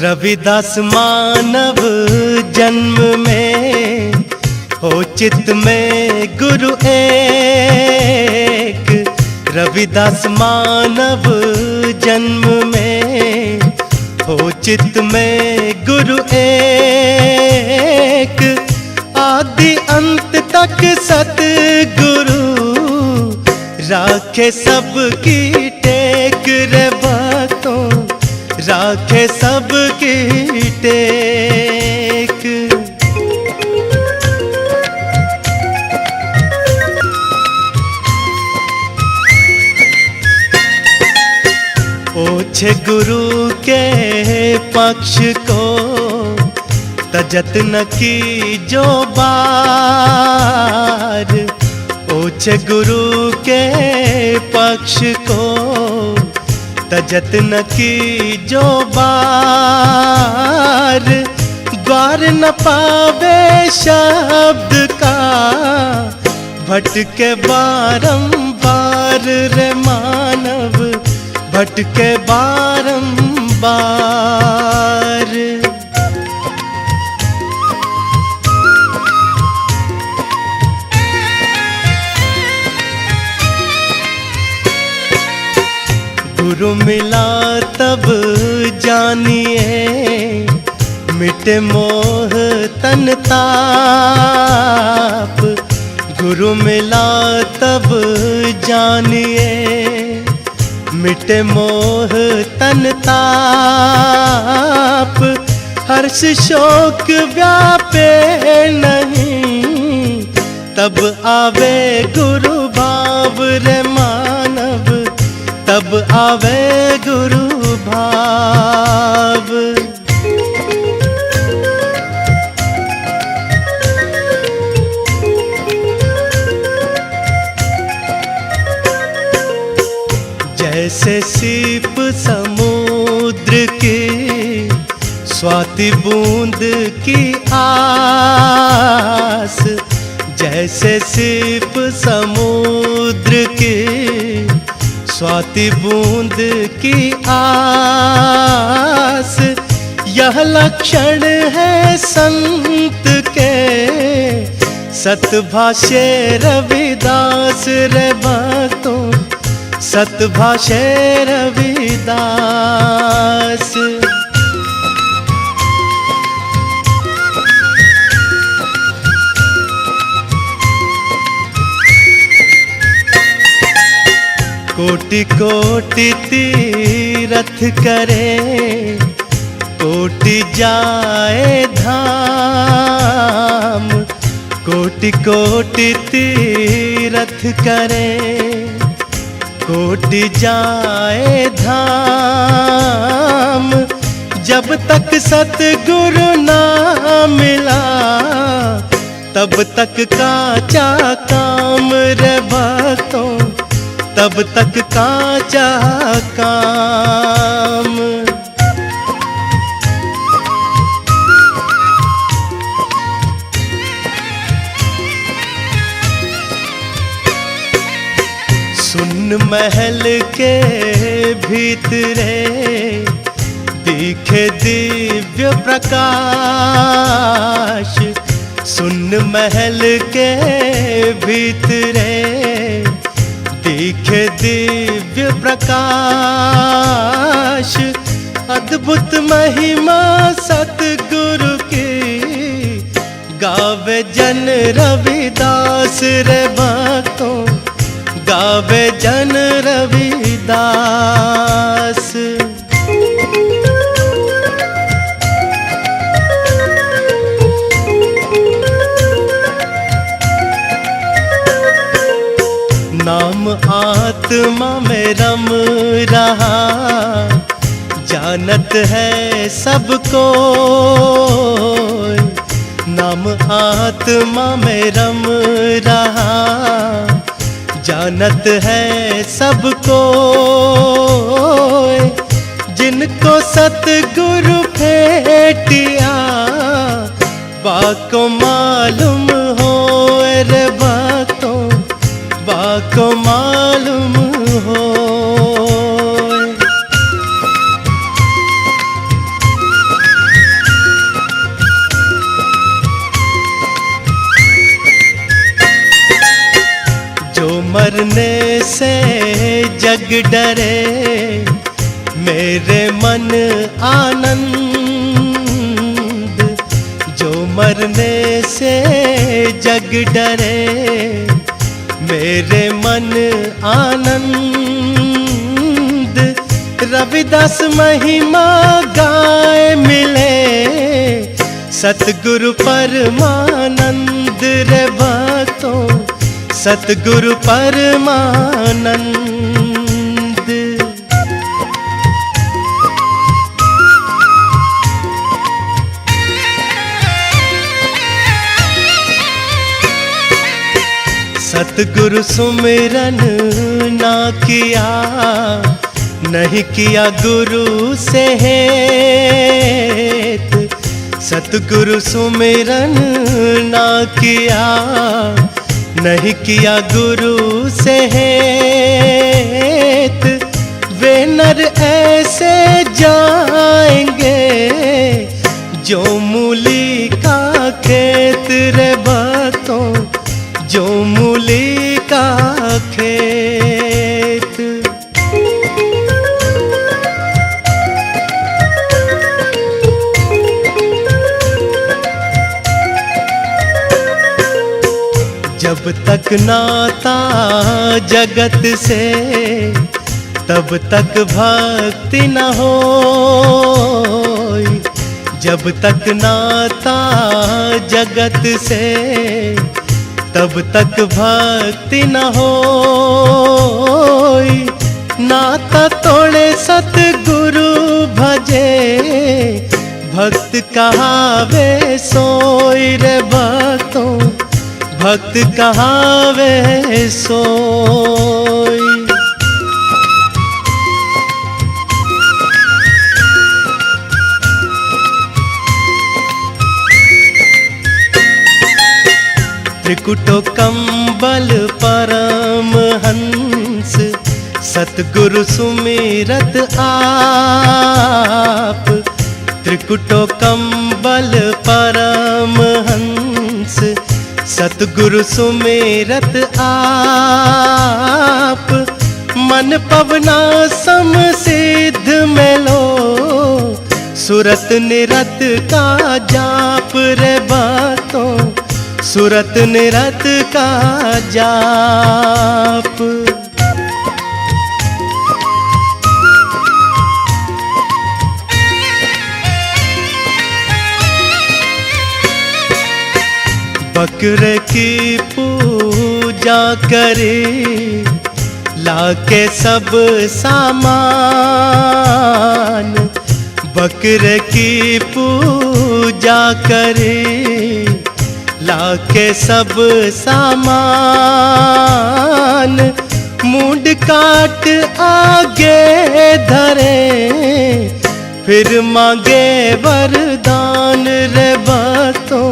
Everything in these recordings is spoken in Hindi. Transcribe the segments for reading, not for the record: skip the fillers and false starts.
रविदास मानव जन्म में हो चित में गुरु एक। रविदास मानव जन्म में हो चित में गुरु एक। आदि अंत तक सतगुरु राखे सबकी टेक रे भक्तों, राखे सबकी टेक। ओछे गुरु के पक्ष को तजत न की जो बार। ओछे गुरु के पक्ष को तजत न की जो बार। द्वार न पावे शब्द का भटके बारंबार रे मानव, भटके बारंबार। गुरु मिला तब जानिए मिटे मोह तन ताप। गुरु मिला तब जानिए मिटे मोह तन ताप। हर्ष शोक व्यापे नहीं तब आवे गुरु भाव रे मानव, तब आवे गुरु भाव। जैसे सीप समुद्र की स्वाति बूंद की आस। जैसे सीप समुद्र की स्वाति बूंद की आस। यह लक्षण है संत के सतभाषे रविदास रे भक्तों, सतभाषे रविदास। कोटि कोटि तीरथ करे कोटि जाए धाम। कोटि कोटि तीरथ करे कोटि जाए धाम। जब तक सतगुरु ना मिला तब तक काचा काम रे भक्तों, तब तक काचा काम। सुन महल के भीतरे दिखे दिव्य प्रकाश। सुन महल के भीतरे दिखे दिव्य प्रकाश। अद्भुत महिमा सतगुरु की गावे जन रविदास रे भक्तों, गावे जन रविदास। नाम आत्मा में रम रहा जानत है सबको। नाम आत्मा में रम रहा जानत है सबको। जिनको सतगुरु भेटिया बाको मालूम हो रे भक्तों, बाको मालूम हो। जग डरे, मेरे मन आनंद। जो मरने से जग डरे, मेरे मन आनंद। रविदास महिमा गाए मिले, सतगुरु परमानंद रे भक्तों, सतगुरु परमानंद। सतगुरु सुमिरन ना किया, नहीं किया गुरु से हेत। सतगुरु सुमिरन ना किया, नहीं किया गुरु से हेत। वे नर ऐसे जाएंगे, जो मूली का खेत रे भक्तों, जो मूली का खेत। जब तक नाता जगत से, तब तक भक्ति न होय। जब तक नाता जगत से, तब तक भक्ति न होय। नाता तोड़े सतगुरु भजे, भक्त कहावे सोई रे भक्तों, भक्त कहावे सोई। त्रिकुटो कंबल परम हंस, सतगुरु सुमिरत आप। त्रिकुटो कंबल परम हंस, सतगुरु सुमिरत आप। मन पवना सम सिद्ध मेलो, सुरत निरत का जाप रे बातों, सुरत निरत का जाप। बकरे की पूजा करे, लाके सब सामान। बकरे की पूजा करे, लाके सब सामान। मुंड काट आगे धरे, फिर मांगे वरदान रे भक्तों,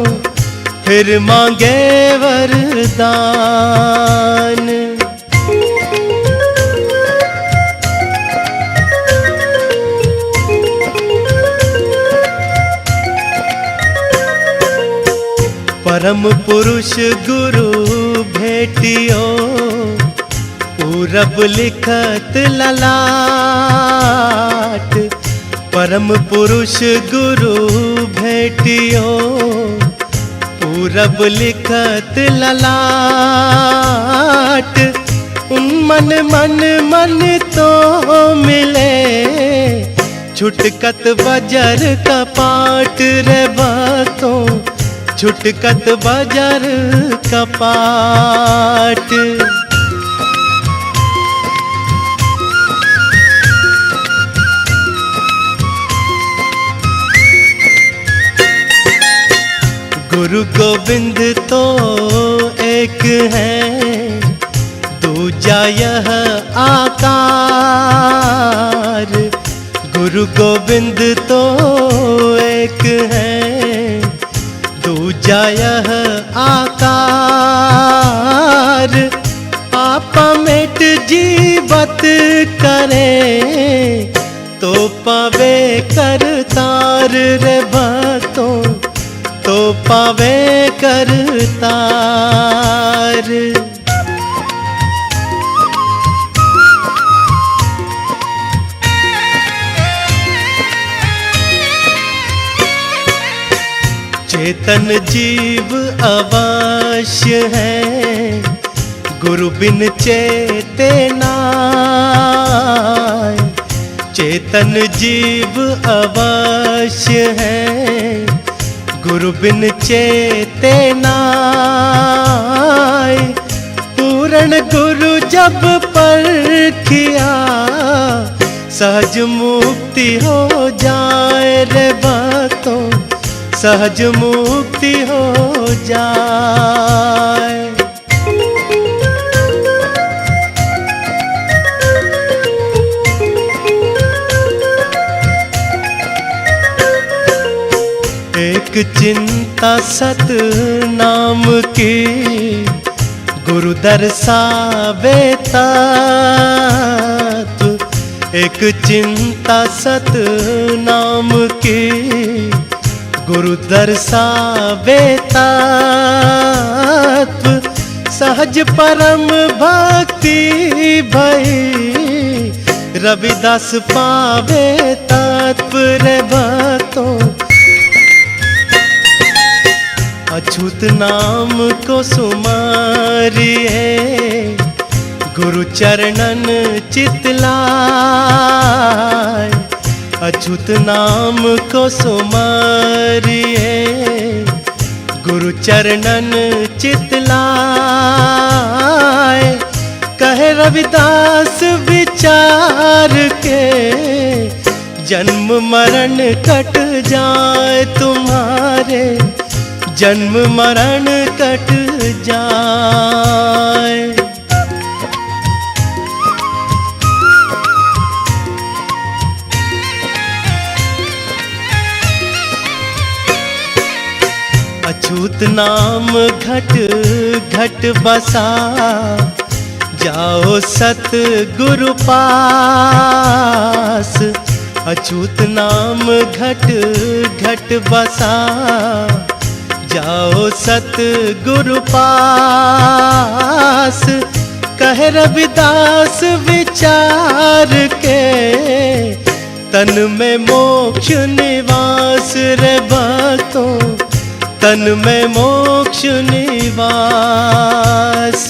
फिर मांगे वरदान। परम पुरुष गुरु भेटियो, पूरब लिखत ललाट। परम पुरुष गुरु भेटियो, पूरब लिखत ललाट। उन मन मन मन तो मिले, छुटकत बजर कपाट रे भक्तों, छुटकत बजर कपाट। गुरु गोविंद तो एक है, दूजा यह आकार। गुरु गोविंद तो एक है, दूजा यह आकार। आपा मेट जीवत करे, तो पावे करतार रे भक्तों, तो पावे करतार। चेतन जीव अवश्य है, गुरु बिन चेते नाय। चेतन जीव अवश्य है, गुरु बिन चेते नाय। पूर्ण गुरु जब परखिया, सहज मुक्ति हो जाए रे भक्तों, सहज मुक्ति हो जाए। एक चिंता सत नाम की, गुरु दर्शावे तत्व। एक चिंता सत नाम की, गुरु दर्शावे तत्व। सहज परम भक्ति भई, रविदास पावे तत्व रे भक्तों। अछूत नाम को सुमारिए, गुरु चरणन चितलाय। अछूत नाम को सुमारिए, गुरु चरणन चितलाय। कहे रविदास विचार के, जन्म मरण कट जाए तुम्हारे, जन्म मरण कट जाए। अछूत नाम घट घट बसा, जाओ सत गुरु पास। अछूत नाम घट घट बसा, जाओ सत गुरु पास। कहे रविदास विचार के, तन में मोक्ष निवास रे भक्तों, तन में मोक्ष निवास।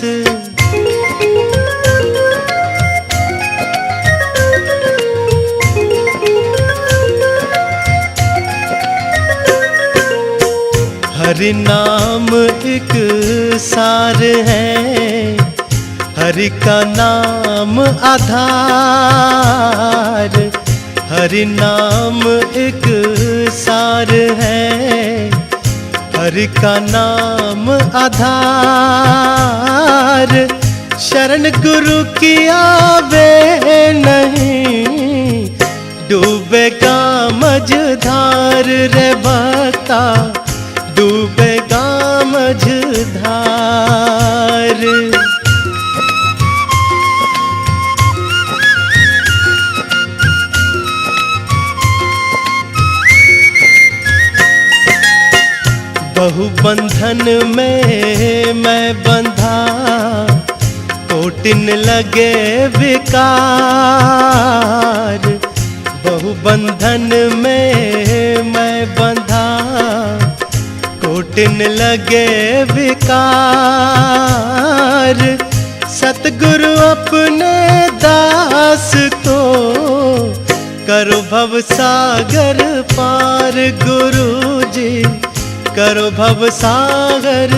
हरि नाम एक सार है, हरि का नाम आधार। हरि नाम एक सार है, हरि का नाम आधार। शरण गुरु की आवे नहीं, डूबेगा मझधार रे भक्ता, डूबेगा मझधार। बहु बंधन में मैं बंधा, कोटिन लगे विकार। बहु बंधन में मैं बंधा, कोटिन लगे विकार। सतगुरु अपने दास को, करो भव सागर पार। गुरु जी करो भव सागर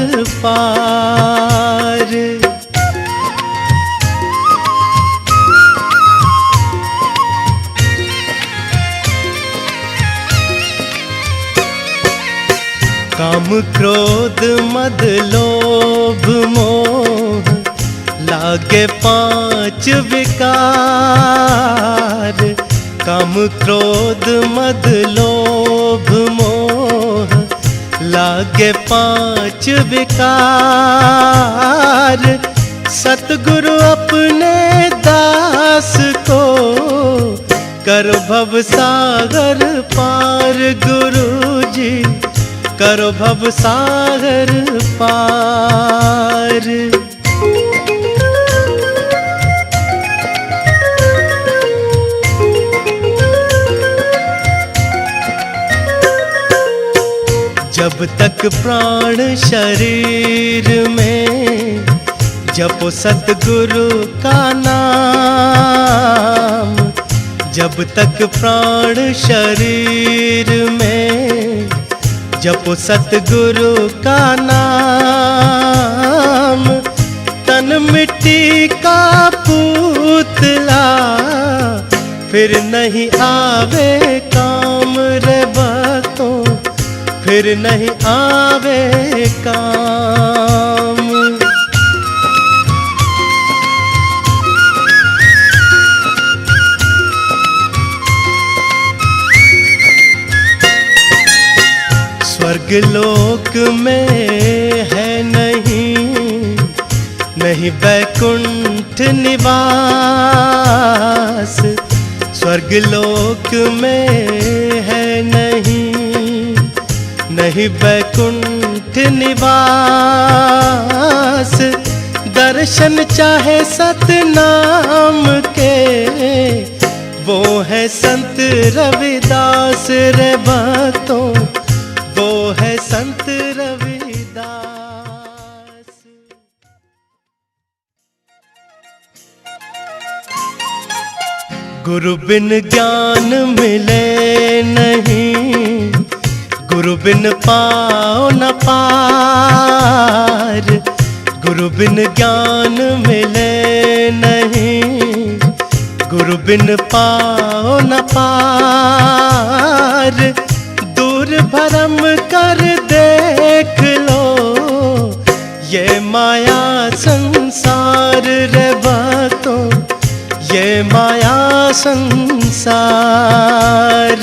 पार। काम क्रोध मद लोभ मोह, लागे पांच विकार। काम क्रोध मद लोभ मोह, लागे पांच विकार। सतगुरु अपने दास को, करो भव सागर पार। गुरु जी करो भव सागर पार। जब तक प्राण शरीर में जपो सतगुरु का नाम, जब तक प्राण शरीर में जपो सतगुरु का नाम। तन मिट्टी का पुतला फिर नहीं आवे काम रे भक्तों, फिर नहीं आवे काम। स्वर्गलोक में है नहीं वैकुंठ निवास, स्वर्गलोक में है नहीं वैकुंठ निवास। दर्शन चाहे सतनाम के वो है संत रविदास रे भक्तों, वो है संत रविदास। गुरु बिन ज्ञान मिले नहीं, गुरु बिन पाओ न पार। गुरु बिन ज्ञान मिले नहीं, गुरु बिन पाओ न पार। दूर भरम कर देख लो ये माया संसार रे भक्तों, ये माया संसार।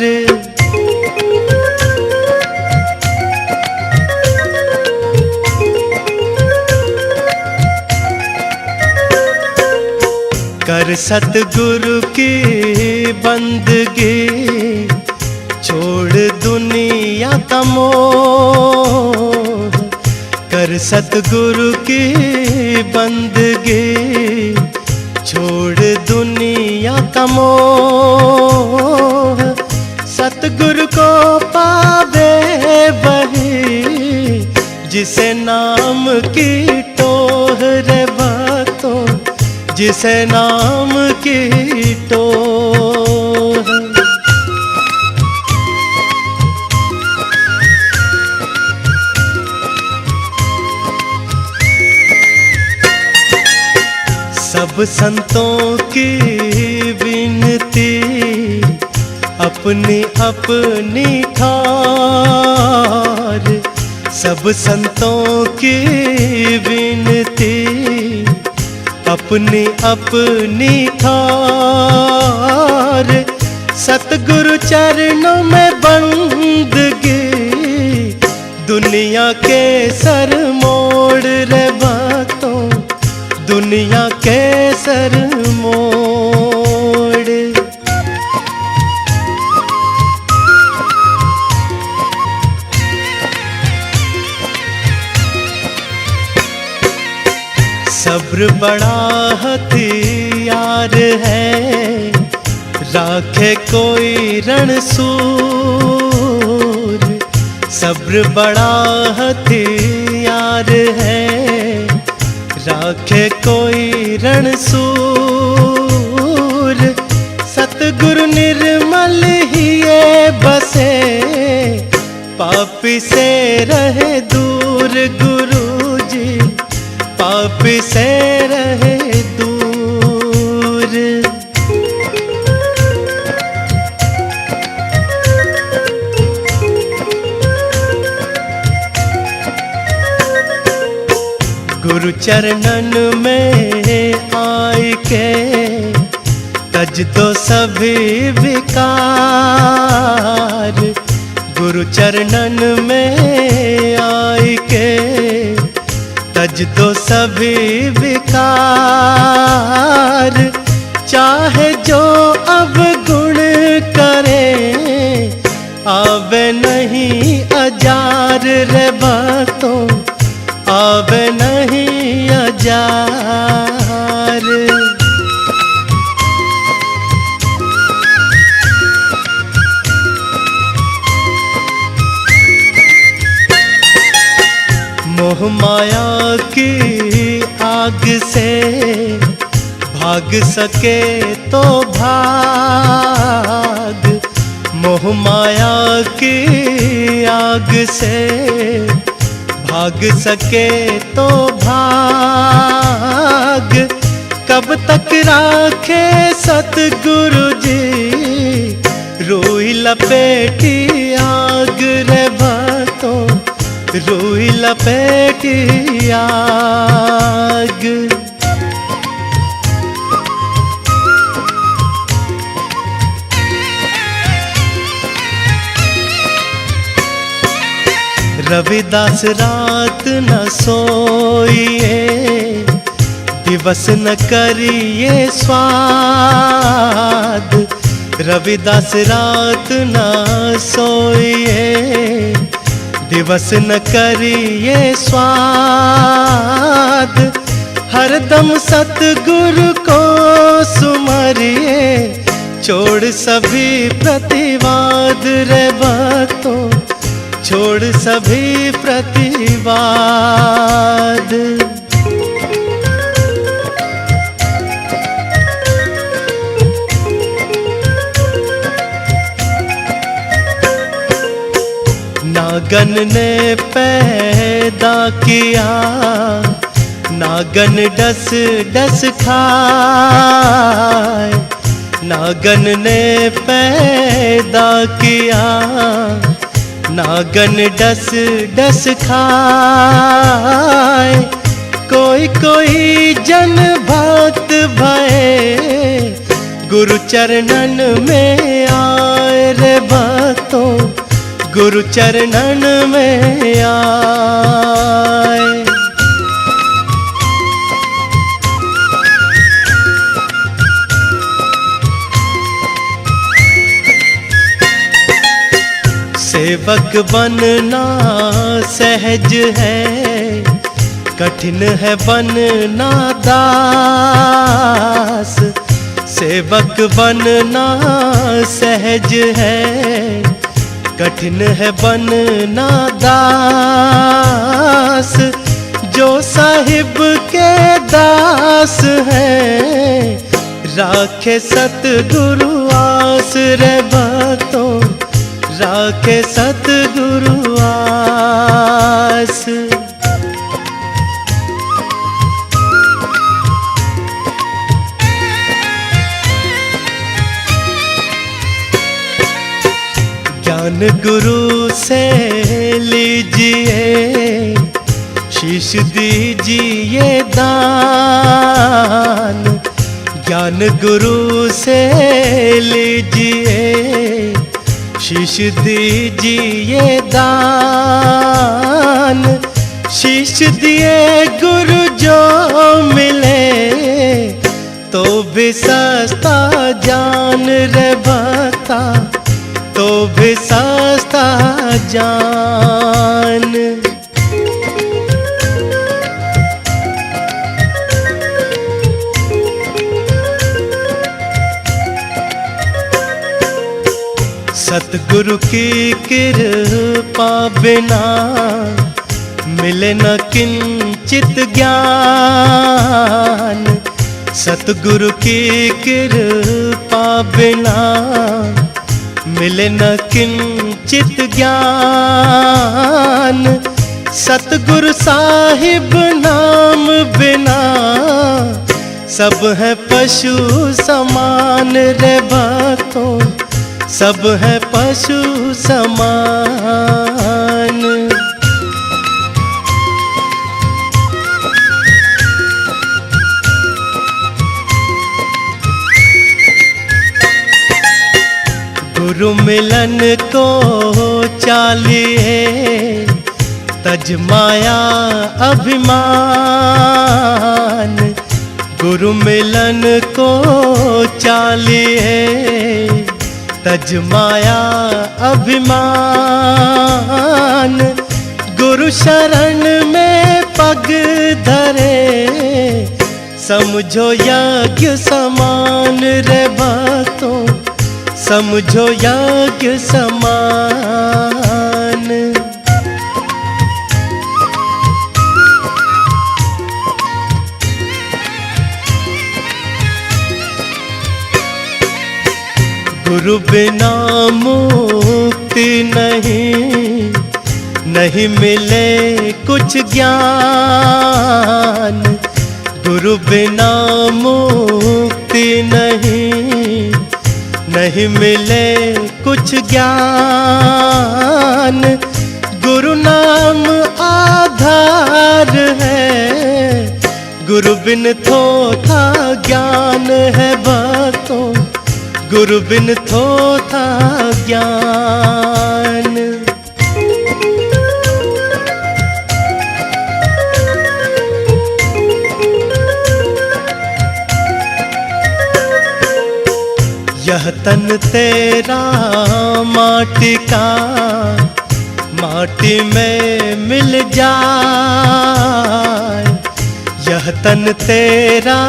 कर सतगुरु की बंदगी, छोड़ दुनिया का मोह। कर सतगुरु की बंदगी, छोड़ दुनिया का मोह। सतगुरु को पावे वही जिसे नाम की टोह रे भक्तों, जिसे नाम की टोह। सब संतों की विनती अपनी अपनी ठार। सब संतों की विनती अपनी अपनी ठार। सतगुरु चरणों में बंदगी, दुनिया के सर मोड़ रे भक्तों, दुनिया के सर मोड़। सब्र बड़ा हथियार है, राखे कोई रणसूर। सब्र बड़ा हथियार है, राखे कोई रणसूर। सतगुरु निर्मल ही ये बसे, पापी से रहे दूर गुरु जी, पापी से रहे दूर। गुरु चरणन में आए के तज दो सभी विकार। गुरु चरणन में आए के तज दो सभी विकार। चाहे जो अवगुण करे आवे नहीं अजार रे भक्तों, आवे नहीं अजार। मोह माया की आग से भाग सके तो भाग, मोह माया की आग से भाग सके तो भाग। कब तक राखे सतगुरु जी रूई लपेटी आग रे भक्तों, रूई लपेटी आग। रविदास रात न सोइए, दिवस न करिए स्वाद। रविदास रात न सोइए, दिवस न करिए स्वाद। हरदम सतगुरु को सुमरिए, छोड़ सभी प्रतिवाद रे भक्तों, छोड़ सभी प्रतिवाद। नागन ने पैदा किया, नागन डस डस खाए। नागन ने पैदा किया, नागन डस डस खाए। कोई कोई जन भक्त भये, गुरु चरणन में आए रे भक्तों, गुरु चरणन में आए। सेवक बनना सहज है, कठिन है बनना दास। सेवक बनना सहज है, कठिन है बनना दास। जो साहिब के दास हैं, राखे सतगुरु आस रे भक्तों, राखे सतगुरु आस। ज्ञान गुरु से लीजिए, शीश दीजिए दान। ज्ञान गुरु से लीजिए, शीश दीजिए दान। शीश दिए गुरु जो मिले, तो भी सस्ता जान रे भक्ता, तो भी सस्ता जान। सतगुरु की कृपा बिना मिले न किंचित ज्ञान। सतगुरु की कृपा बिना मिले न किंचित ज्ञान। सतगुरु साहिब नाम बिना सब है पशु समान रे भक्तों, सब है पशु समान। गुरु मिलन को चालिए, तज माया अभिमान। गुरु मिलन को चालिए, तज माया अभिमान। गुरु शरण में पग धरे, समझो यज्ञ समान रे भक्तों, समझो यज्ञ समान। गुरु बिना मुक्ति नहीं, नहीं मिले कुछ ज्ञान। गुरु बिना मुक्ति नहीं, नहीं मिले कुछ ज्ञान। गुरु नाम आधार है, गुरु बिन थोथा ज्ञान है भक्तों, गुरु बिन थोथा ज्ञान। यह तन तेरा माटी का, माटी में मिल जाए। यह तन तेरा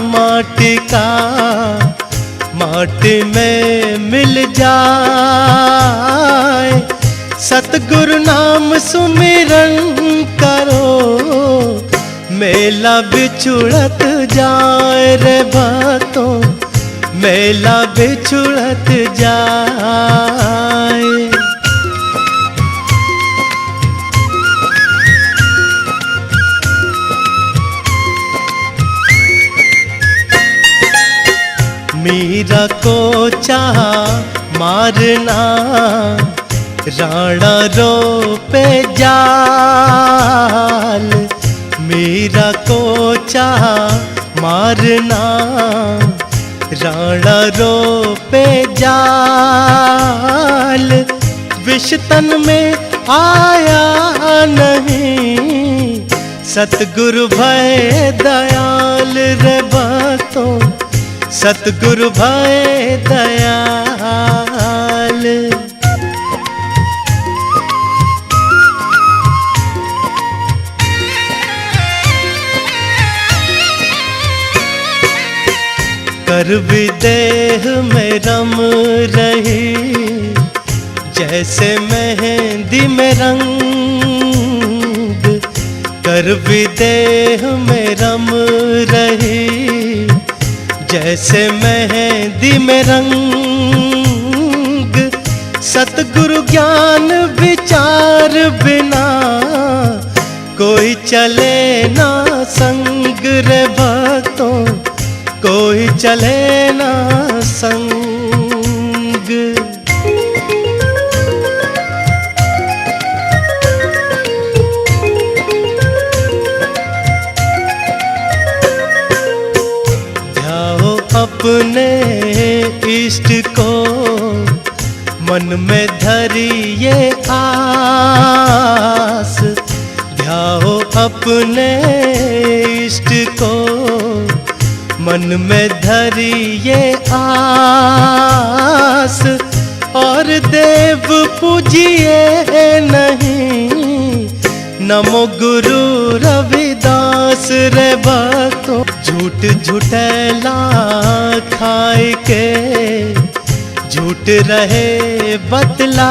माटी का, माटी में मिल जाए। सतगुरु नाम सुमिरन करो, मेला बिछुड़त जाए रे भक्तों, मेला बिछुड़त जाए। मीरा को चाह मारना, राणा रो पे जाल। मीरा को चाह मारना, राणा रो पे जाल। विष तन में आया नहीं, सतगुरु भय दयाल रे भक्तों, सतगुरु भय दयाल। कर विदेह में रम रही, जैसे मेहंदी में रंग। कर विदेह में रम रही, जैसे मेहंदी में रंग। सतगुरु ज्ञान विचार बिना, कोई चले ना संग रे भक्तों, कोई चले ना संग। ध्याओ अपने इष्ट को, मन में धरिए आस। ध्याओ अपने इष्ट को, मन में धरिए आस। और देव पूजिए नहीं, नमो गुरु रविदास रे भक्तों। झूठ झूठेला खाए के, झूठ रहे बतलाए।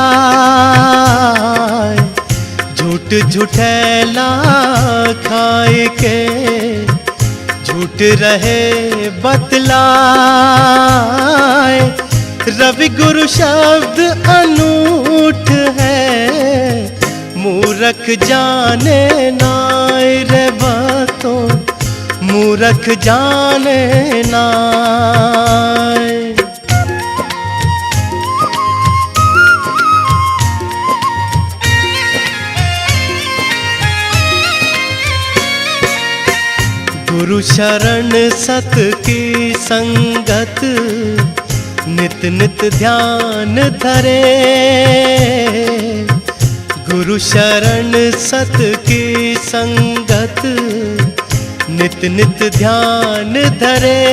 झूठ झूठेला खाए के, झूठ रहे बतलाए। रवि गुरु शब्द अनूठ है, मूरख जाने नाय रे भक्तों, मूरख जाने नाय। गुरु शरण सत की संगत, नित नित ध्यान धरे। गुरु शरण सत की संगत, नित नित ध्यान धरे।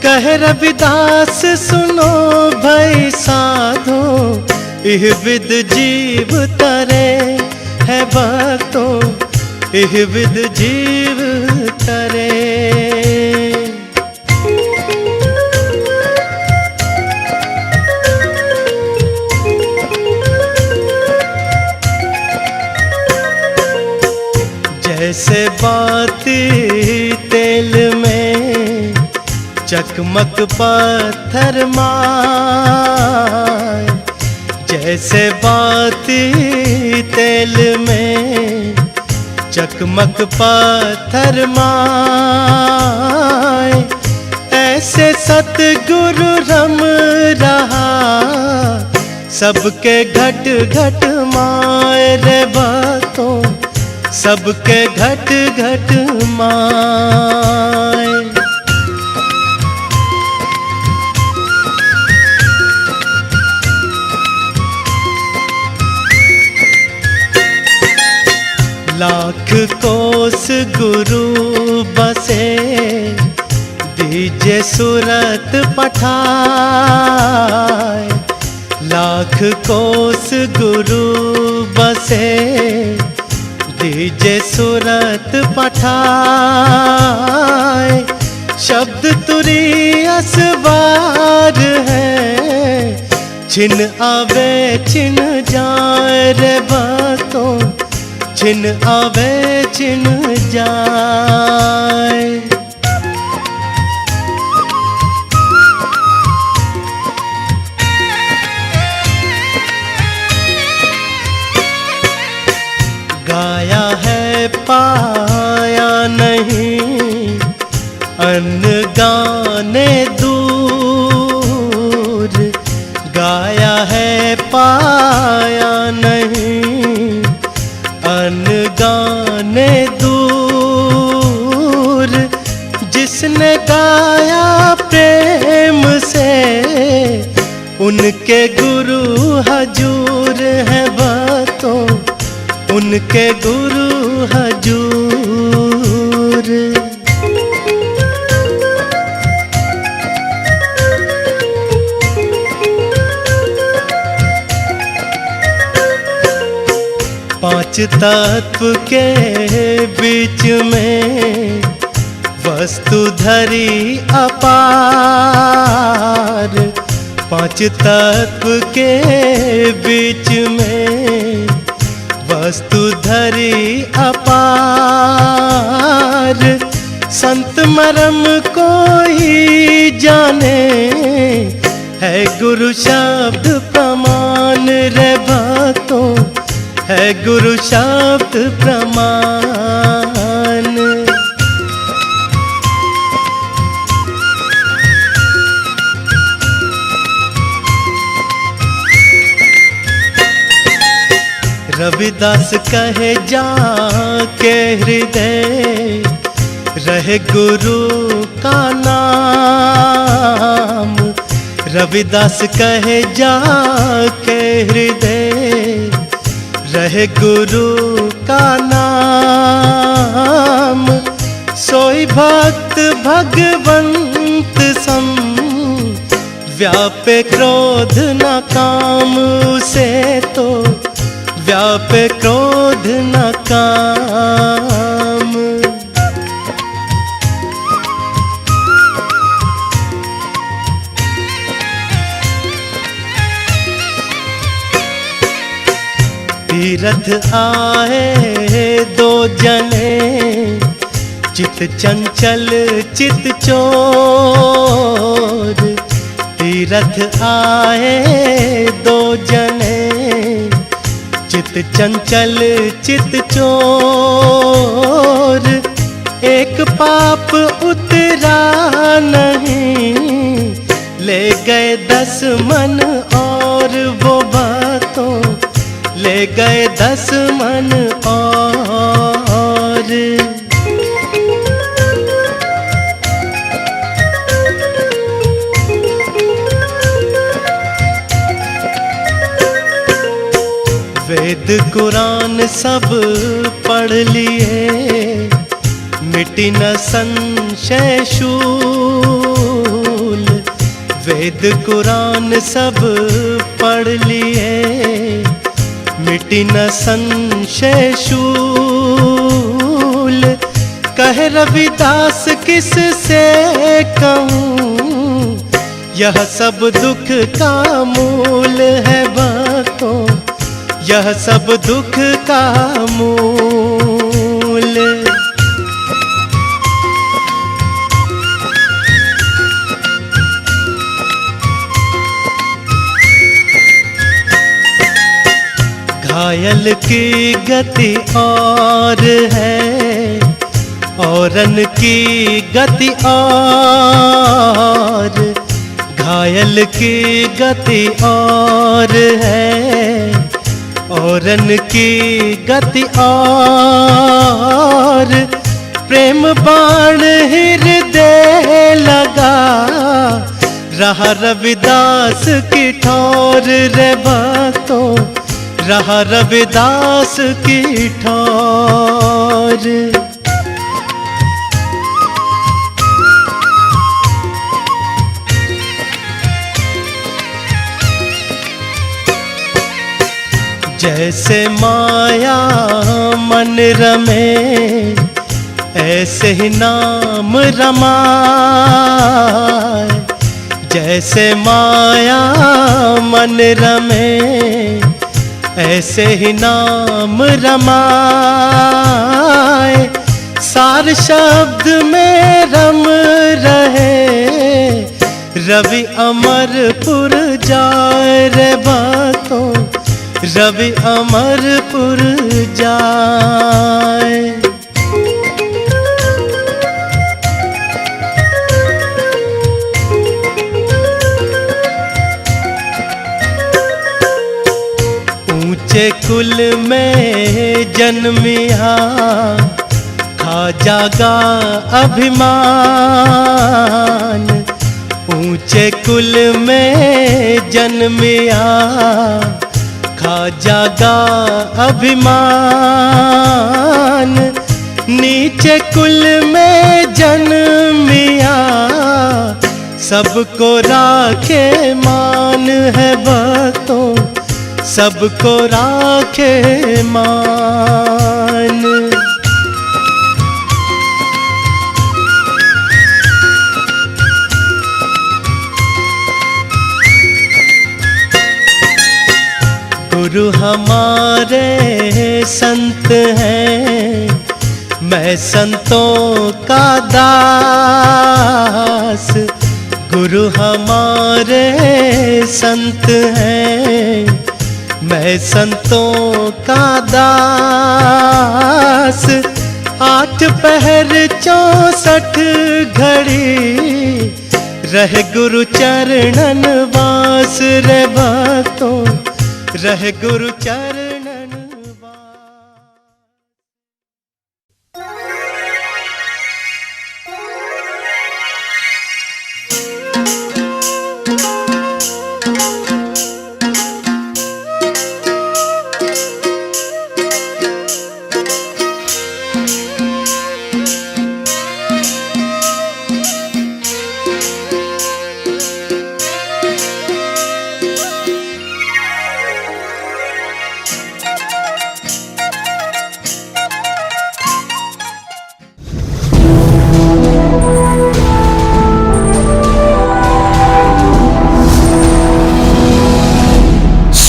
कह रविदास सुनो भई साधो, इह विद जीव तरे है भक्तों, इह विद जीव तरे। जैसे बाती तेल में चकमक पत्थर माय, जैसे बाती तेल में चकमक पत्थर माय, ऐसे सतगुरु रम रहा सबके घट घट माय रे बातों, सबके घट घट माय। लाख कोस गुरु बसे, दीजे सूरत पठाए। लाख कोस गुरु बसे, दीजे सूरत पठाए। शब्द तुरी असवार है, छिन आवे छिन जाए रे बातों, छिन आवे छिन जाए। गाया है पाया नहीं, अन्न गाने दूर। गाया है पाया नहीं, अन्न गाने दूर। जिसने गाया प्रेम से, उनके गुरु हजूर है बातों, उनके गुरु हजूर। पांच तत्व के बीच में वस्तु धरी अपार। पांच तत्व के बीच में वस्तु धरी अपार। संत मरम कोई जाने, है गुरु शब्द प्रमाण रे बातों, है गुरु शब्द प्रमाण। रविदास कहे जाके हृदय, रहे गुरु का नाम। रविदास कहे जाके हृदय, रहे गुरु का नाम। सोई भक्त भगवंत सम, व्यापे क्रोध न काम उसे तो, व्यापे क्रोध न काम। तीरथ आए दो जने, चित चंचल चित चोर। तीरथ आए दो जने, चित चंचल चित चोर। एक पाप उतरा नहीं, ले गए 10 मन और वो बातों, ले गए 10 मन और। वेद कुरान सब पढ़ लिए, मिटी न संशय शूल। वेद कुरान सब पढ़ लिए, मिटी न संशय शूल। कहे रविदास किस से कहूँ, यह सब दुख का मूल है बातों, यह सब दुख का मूल। घायल की गति और है, औरन की गति और, घायल की गति और है, औरन की गति और। प्रेम बाण हृदय लगा, रहा रविदास की ठोर रे भक्तों, रहा रविदास की ठोर। जैसे माया मन रमे, ऐसे ही नाम रमाए। जैसे माया मन रमे, ऐसे ही नाम रमाए। सार शब्द में रम रहे, रवि अमरपुर जाए रे भक्तों, रवि अमरपुर जाए। ऊंचे कुल में जन्मिया, खाजा का अभिमान। ऊंचे कुल में जन्मिया, खाजा का अभिमान। नीचे कुल में जन्मिया, सबको राखे मान है भक्तों, सबको राखे मान। गुरु हमारे संत हैं, मैं संतों का दास। गुरु हमारे संत हैं, मैं संतों का दास। 8 पहर 64 घड़ी, रहे गुरु चरणन वास रे भक्तों, रहे गुरु चरणन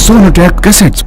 Sonotech Cassettes